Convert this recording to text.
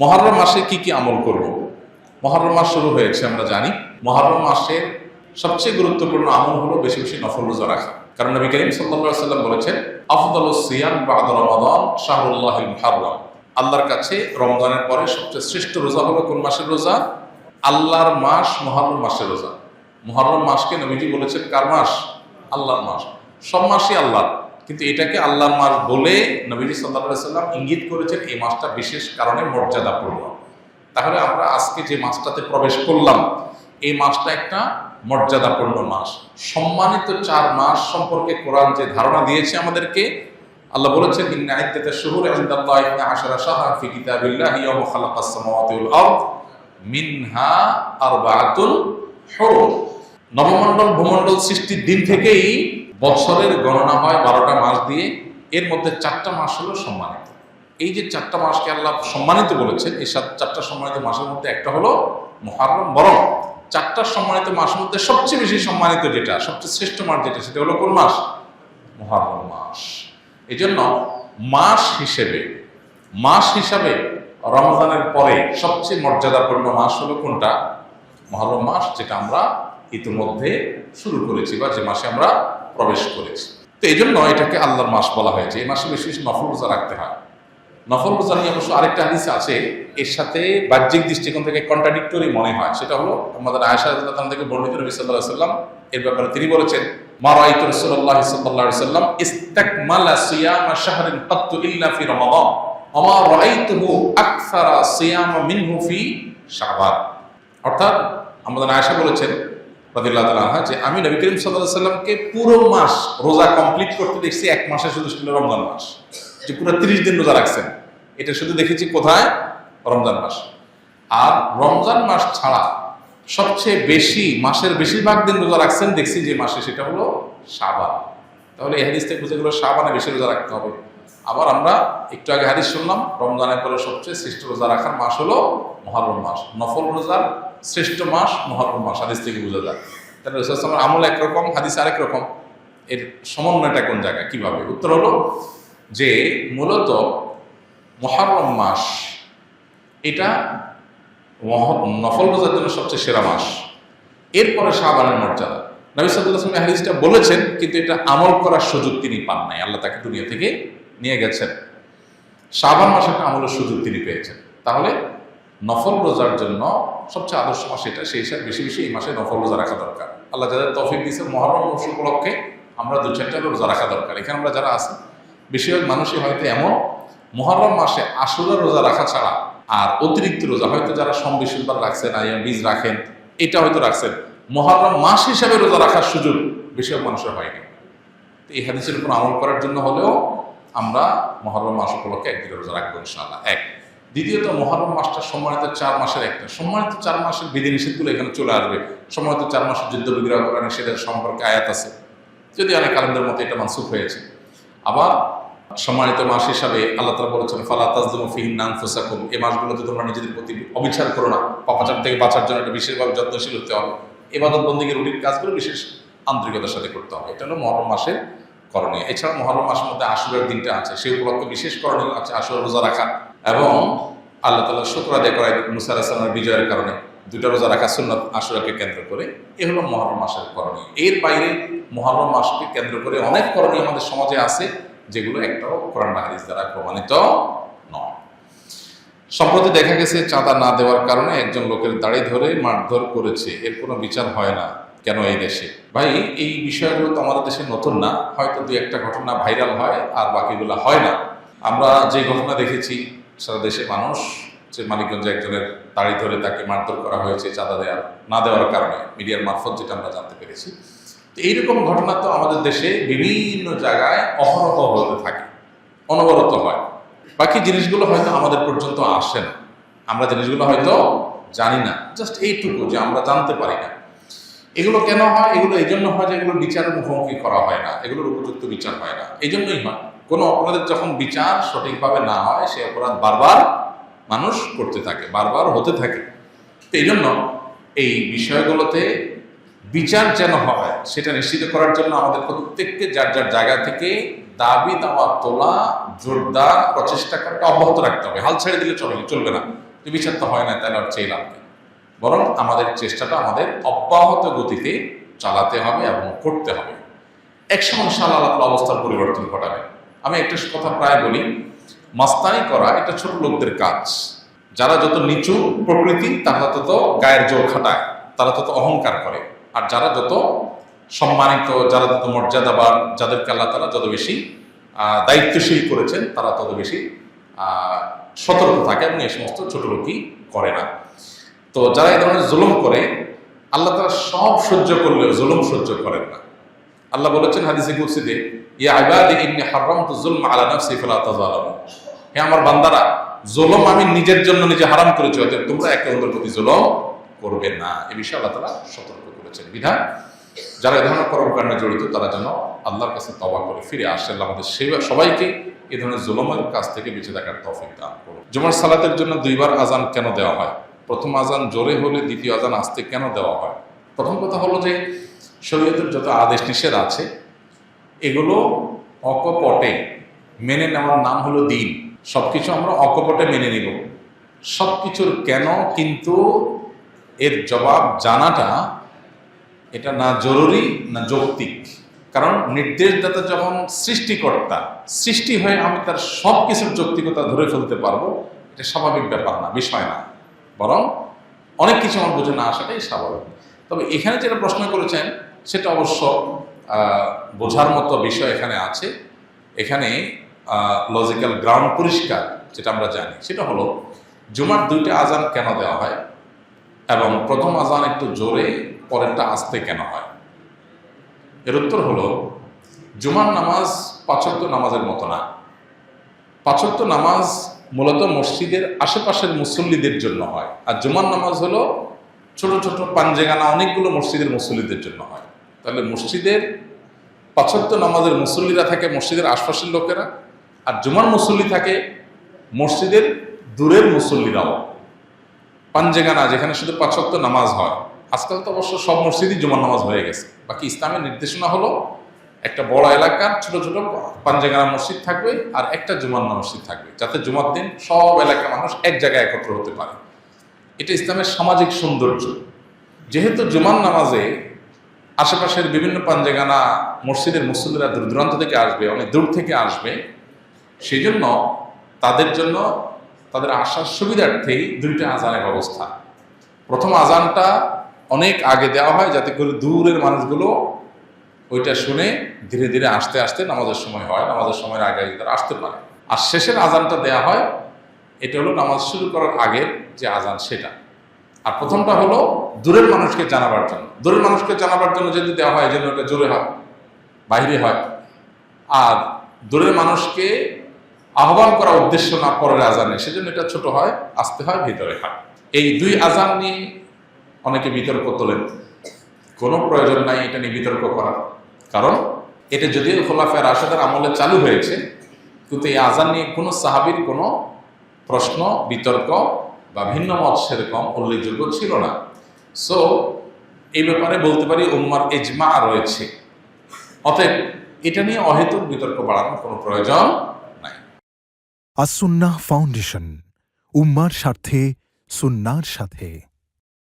মুহররম মাসে কি কি আমল করব? মুহররম মাস শুরু হয়েছে, আমরা জানি। মুহররম মাসের সবচেয়ে গুরুত্বপূর্ণ আমল হলো বেশি বেশি নফল রোজা রাখা। কারণ নবী করিম সাল্লাল্লাহু আলাইহি ওয়াসাল্লাম বলেছেন, আফদালুস সিয়াম বা'দা রমাদান শাহরুল্লাহিল মুহাররম। আল্লাহর কাছে রমজানের পরে সবচেয়ে শ্রেষ্ঠ রোজা হলো কোন মাসের রোজা? আল্লাহর মাস মুহররম মাসের রোজা। মুহররম মাসকে নবীজি বলেছেন কার মাস? আল্লাহর মাস। সব মাসই আল্লাহর, কিন্তু এটাকে আল্লাহর মাস বলে নবীজি সাল্লাল্লাহু আলাইহি ওয়াসাল্লাম ইঙ্গিত করেছেন এই মাসটা বিশেষ কারণে মর্যাদাপূর্ণ। তাহলে আমরা আজকে যে মাসটাতে প্রবেশ করলাম, এই মাসটা একটা মর্যাদাপূর্ণ মাস। সম্মানিত 4 মাস সম্পর্কে কোরআন যে ধারণা দিয়েছে আমাদেরকে, আল্লাহ বলেছেন, ইন্না ইদ্দাতাশ শুহুরি ইনদাল্লাহি 12 শাহরান ফি কিতাবিল্লাহি ইয়াওমা খালাকাস সামাওয়াতি ওয়াল আরদ মিনহা আরবাআতুন হুরুম। নবমণ্ডল ভূমণ্ডল সৃষ্টির দিন থেকেই বছরের গণনা হয় 12টা মাস দিয়ে। এর মধ্যে 4টা মাস হলো সম্মানিত। এই যে 4টা মাসকে আল্লাহ সম্মানিত বলেছেন, এই 4টা সম্মানিত মাসের মধ্যে একটা হলো মুহররম। বরং 4টা সম্মানিত মাসের মধ্যে সবচেয়ে বেশি সম্মানিত যেটা, সবচেয়ে শ্রেষ্ঠ মাস যেটা, সেটা হলো কোন মাস? মুহররম মাস। এই জন্য মাস হিসাবে রমজানের পরে সবচেয়ে মর্যাদাপূর্ণ মাস হলো কোনটা? মুহররম মাস, যেটা আমরা ইতিমধ্যে শুরু করেছি বা যে মাসে আমরা প্রবেশ করেছি। তো এই জন্য এটাকে আল্লাহর মাস বলা হয়েছে। এই মাসে বেশি বেশি নফল রোজা রাখতে হয়। নফল রোজা নিয়ে অবশ্য আরেকটা হাদিস আছে, এর সাথে বাহ্যিক দৃষ্টিকোণ থেকে কন্ট্রাডিক্টরি মনে হয়। সেটা হলো আমাদের আয়েশা রাদিয়াল্লাহু তাআলা থেকে বর্ণিত, নবী সাল্লাল্লাহু আলাইহি ওয়াসাল্লাম এর ব্যাপারে তিনি বলেছেন, মা রাআইতু রাসূলুল্লাহি সাল্লাল্লাহু আলাইহি ওয়াসাল্লাম ইসতাকমালা সিয়ামা শাহরিন কাত্তু ইল্লা ফি রমাদান ওয়া মা রাআইতুহু আকসারা সিয়ামা মিনহু ফি শাবান। অর্থাৎ আমাদের আয়েশা বলেছেন রাদিয়াল্লাহু তাআলা আনহা, যে আমি নবী করিম সাল্লাল্লাহু আলাইহি ওয়াসাল্লামকে পুরো মাস রোজা কমপ্লিট করতে দেখছি এক মাসে, শুধু ছিল রমজান মাস, যে পুরো 30 দিন রোজা রাখছেন। এটা শুধু দেখেছি কোথায়? রমজান মাস। আর রমজান মাস ছাড়া সবচেয়ে বেশি, মাসের বেশিরভাগ দিন রোজা রাখছেন দেখছি যে মাসে, সেটা হলো শাবান। তাহলে এই হাদিস থেকে বুঝে গেল শাবানে বেশি রোজা রাখতে হবে। আবার আমরা একটু আগে হাদিস শুনলাম, রমজানের পরে সবচেয়ে শ্রেষ্ঠ রোজা রাখার মাস হলো মুহররম মাস। নফল রোজার শ্রেষ্ঠ মাস মুহররম মাস, হাদিস থেকে বোঝা যায়। তাহলে রাসূলুল্লাহ সাল্লাল্লাহু আলাইহি ওয়াসাল্লামের আমল একরকম, হাদিস আরেক রকম। এর সমন্বয়টা কোন জায়গায়, কিভাবে? উত্তর হলো যে মূলত মুহররম মাস এটা নফল রোজার জন্য সবচেয়ে সেরা মাস। এরপরে শাবানের মর্যাদা। নবী সাল্লাল্লাহু আলাইহি ওয়াসাল্লাম হাদিসটা বলেছেন, কিন্তু এটা আমল করার সুযোগ তিনি পান নাই। আল্লাহ তাকে দুনিয়া থেকে নিয়ে গেছেন। শাবান মাসে একটা আমলের সুযোগ তিনি পেয়েছেন। তাহলে নফল রোজার জন্য সবচেয়ে আদর্শ মাস এটা। সেই হিসাবে বেশি বেশি এই মাসে নফল রোজা রাখা দরকার। আল্লাহ যাদের তৌফিক দিয়েছেন, মুহররম মাস উপলক্ষে আমরা 2-4টা রোজা রাখা দরকার। এখানে আমরা যারা আছি, বেশিরভাগ মানুষই হয়তো এমন মুহররম মাসে আশুরা রোজা রাখা ছাড়া আর অতিরিক্ত রোজা, হয়তো যারা সোম-বৃহস্পতিবার রাখছেন, আইয়াম বীজ রাখেন, এটা হয়তো রাখছেন, মুহররম মাস হিসাবে রোজা রাখার সুযোগ বেশিরভাগ মানুষের হয়নি। তো এই হাদিসের উপর আমল করার জন্য হলেও আমরা মুহররম মাস উপলক্ষে একদিন রোজা রাখবো ইনশাআল্লাহ। এক। দ্বিতীয়ত, মুহররম মাসটা সম্মানিত 4 মাসের একটা। সম্মানিত 4 মাসের বিধিনিষেধগুলো এখানে চলে আসবে। সম্মানিত 4 মাসের যুদ্ধ বিগ্রহ করা নিষেধের সম্পর্কে আয়াত আছে, যদি অনেক আলেমদের মতে এটা মানসুখ হয়েছে। আবার সম্মানিত মাস হিসাবে আল্লাহ তাআলা বলেছেন, ফালা তাজলিমু ফিহিন্না আনফুসাকুম, এই মাসগুলোতে তোমরা নিজেদের প্রতি অবিচার করো না। পাপাচার থেকে বাঁচার জন্য এটা বিশেষভাবে যত্নশীল হতে হবে। ইবাদত বন্দেগীর রুটিন কাজগুলো বিশেষ আন্তরিকতার সাথে করতে হবে। এটা হলো মুহররম মাসের করণীয়। এছাড়া মুহররম মাসের মধ্যে আশুরার দিনটা আছে, সেই উপলক্ষে বিশেষ করণীয় আছে আশুরা রোজা রাখা, এবং আল্লাহ তাআলা শুকর আদায় করা মুসা আলাইহিস সালামের বিজয়ের কারণে 2টা রোজা রাখা সুন্নাত আশুরাকে কেন্দ্র করে। এ হলো মুহররম মাসের করণীয়। এর বাইরে মুহররম মাসকে কেন্দ্র করে অনেক করণীয় আমাদের সমাজে আছে, যেগুলো একটাও কোরআন বা হাদিস দ্বারা প্রমাণিত নয়। সম্প্রতি দেখা গেছে চাঁদা না দেওয়ার কারণে একজন লোকের দাড়ি ধরে মারধর করেছে, এর কোনো বিচার হয় না কেন এই দেশে? ভাই, এই বিষয়গুলো তো আমাদের দেশে নতুন না। হয়তো 2-1টা ঘটনা ভাইরাল হয়, আর বাকিগুলো হয় না। আমরা যে ঘটনা দেখেছি, সারা দেশে মানুষ, যে মানিকগঞ্জে একজনের দাড়ি ধরে তাকে মারধর করা হয়েছে চাঁদা না দেওয়ার কারণে, মিডিয়ার মারফত যেটা আমরা জানতে পেরেছি। এইরকম ঘটনা তো আমাদের দেশে বিভিন্ন জায়গায় অহরহ হতে থাকে, অনবরত হয়। বাকি জিনিসগুলো হয়তো আমাদের পর্যন্ত আসে না, আমরা জিনিসগুলো হয়তো জানি না, জাস্ট এইটুকু যে আমরা জানতে পারি না। এগুলো কেন হয়? এগুলো এই জন্য হয় যে এগুলো বিচারের মুখোমুখি করা হয় না, এগুলোর উপযুক্ত বিচার হয় না। এই জন্যই হয়, কোনো অপরাধের যখন বিচার সঠিকভাবে না হয়, সে অপরাধ বারবার মানুষ করতে থাকে, বারবার হতে থাকে। তো এই জন্য এই বিষয়গুলোতে বিচার যেন হয়, সেটা নিশ্চিত করার জন্য আমাদের প্রত্যেককে যার যার জায়গা থেকে দাবি দাওয়া তোলা, জোরদার প্রচেষ্টা করাটা অব্যাহত রাখতে হবে। হাল ছেড়ে দিলে চলবে না। বিচার তো হয় না, তাহলে আর চেয়ে লাভ নেই। বরং আমাদের চেষ্টাটা আমাদের অব্যাহত গতিতে চালাতে হবে এবং করতে হবে। একসময় ইনশাআল্লাহ আল্লাহ তাআলা অবস্থার পরিবর্তন ঘটাবে। আমি একটা কথা প্রায় বলি, মাস্তানি করা এটা ছোট লোকদের কাজ। যারা যত নিচু প্রকৃতি তারা তত গায়ের জোর খাটায়, তারা তত অহংকার করে। আর যারা যত সম্মানিত, যারা যত মর্যাদাবান, যাদেরকে আল্লাহ তাআলা যত বেশি দায়িত্বশীল করেছেন, তারা তত বেশি সতর্ক থাকে এবং এই সমস্ত ছোট লোকই করে না। তো যারা এই ধরনের জুলুম করে, আল্লাহ তাআলা সব সহ্য করলেও জুলুম সহ্য করেন না। আল্লাহ বলেছেন হাদিসে কুদসিতে, ইয়া ইবাদি ইন্নী হারামতু যুলমা আলা নাফসি ফালা তাযালামু। হে আমার বান্দারা, জুলুম আমি নিজের জন্য নিজে হারাম করেছি, অতএব তোমরা একে অন্যের প্রতি জুলুম করবে না। এই বিষয়ে আল্লাহ তাআলা সতর্ক করেছেন। বিধান যারা এই ধরনের কর্মকাণ্ডে জড়িত তারা যেন আল্লাহর কাছে তওবা করে ফিরে আসে। আল্লাহ আমাদের সবাইকে এই ধরনের জুলুমের কাছ থেকে বেঁচে থাকার তৌফিক দান করুন। জুমার সালাতের জন্য দুইবার আজান কেন দেওয়া হয়? প্রথম আজান জোরে হলে দ্বিতীয় আজান আস্তে কেন দেওয়া হয়? প্রথম কথা হলো যে শরীয়তের যত আদেশ নিষেধ আছে এগুলো অকপটে মেনে নেওয়ার নাম হলো দিন। সবকিছু আমরা অকপটে মেনে নিব, সবকিছুর কেন কিন্তু এর জবাব জানাটা এটা না জরুরি না যৌক্তিক। কারণ নির্দেশদাতা যখন সৃষ্টিকর্তা, সৃষ্টি হয়ে আমি তার সব কিছুর যৌক্তিকতা ধরে ফেলতে পারবো, এটা স্বাভাবিক ব্যাপার না, বিষয় না। বরং অনেক কিছু আমার বুঝে না আসাটাই স্বাভাবিক। তবে এখানে যেটা প্রশ্ন করেছেন সেটা অবশ্য বোঝার মতো বিষয় এখানে আছে। এখানে লজিক্যাল গ্রাউন্ড পরিষ্কার যেটা আমরা জানি সেটা হলো জুমার দুইটা আজান কেন দেওয়া হয় এবং প্রথম আজান একটু জোরে পরেরটা আস্তে কেন হয়। এর উত্তর হলো জুমার নামাজ ৫ ওয়াক্ত নামাজের মতো না। ৫ ওয়াক্ত নামাজ মূলত মসজিদের আশেপাশের মুসল্লিদের জন্য হয়, আর জুমার নামাজ হলো ছোট ছোট পাঞ্জেগানা অনেকগুলো মসজিদের মুসল্লিদের জন্য হয়। তাহলে মসজিদের ৫ ওয়াক্ত নামাজের মুসল্লিরা থাকে মসজিদের আশপাশের লোকেরা, আর জুমার মুসল্লি থাকে মসজিদের দূরের মুসল্লিরাও। পাঞ্জেগানা যেখানে শুধু ৫ ওয়াক্ত নামাজ হয়, আজকাল তো অবশ্য সব মসজিদই জুমার নামাজ হয়ে গেছে। বাকি ইসলামের নির্দেশনা হলো একটা বড় এলাকার ছোট ছোট পাঞ্জেগানা মসজিদ থাকবে আর একটা জুমার মসজিদ থাকবে, যাতে জুমার দিন সব এলাকার মানুষ এক জায়গায় একত্র হতে পারে। এটা ইসলামের সামাজিক সৌন্দর্য। যেহেতু জুমার নামাজে আশেপাশের বিভিন্ন পাঞ্জেগানা মসজিদের মুসল্লিরা দূর দূরান্ত থেকে আসবে, অনেক দূর থেকে আসবে, সেই জন্য তাদের আসার সুবিধার্থেই দুইটা আজানের ব্যবস্থা। প্রথম আজানটা অনেক আগে দেওয়া হয় যাতে করে দূরের মানুষগুলো ওইটা শুনে ধীরে ধীরে আস্তে আস্তে নামাজের সময় হয়, নামাজের সময়ের আগে তারা আসতে পারে। আর শেষের আজানটা দেওয়া হয়, এটা হলো নামাজ শুরু করার আগের যে আজান সেটা। আর প্রথমটা হলো দূরের মানুষকে জানাবার জন্য। দূরের মানুষকে জানাবার জন্য যদি দেওয়া হয় যেন ওটা জোরে হয়, বাইরে হয়। আর দূরের মানুষকে আহ্বান করার উদ্দেশ্য না পরের আজানে, সেজন্য এটা ছোট হয়, আসতে হয়, ভিতরে হয়। এই দুই আজান নিয়ে অনেকে বিতর্ক তোলেন। কোনো প্রয়োজন নাই এটা নিয়ে বিতর্ক করার, কারণ এটা যদিও খোলাফায়ে রাশেদার আমলে চালু হয়েছে, কিন্তু এই আজান নিয়ে কোনো সাহাবীর কোনো প্রশ্ন, বিতর্ক বা ভিন্ন মত সেরকম উল্লেখযোগ্য ছিল না। সো এই ব্যাপারে বলতে পারি উম্মার ইজমা রয়েছে। অতএব এটা নিয়ে অহেতুক বিতর্ক বাড়ানোর কোনো প্রয়োজন নাই। আস-সুন্নাহ ফাউন্ডেশন, উম্মার স্বার্থে সুন্নাহর সাথে।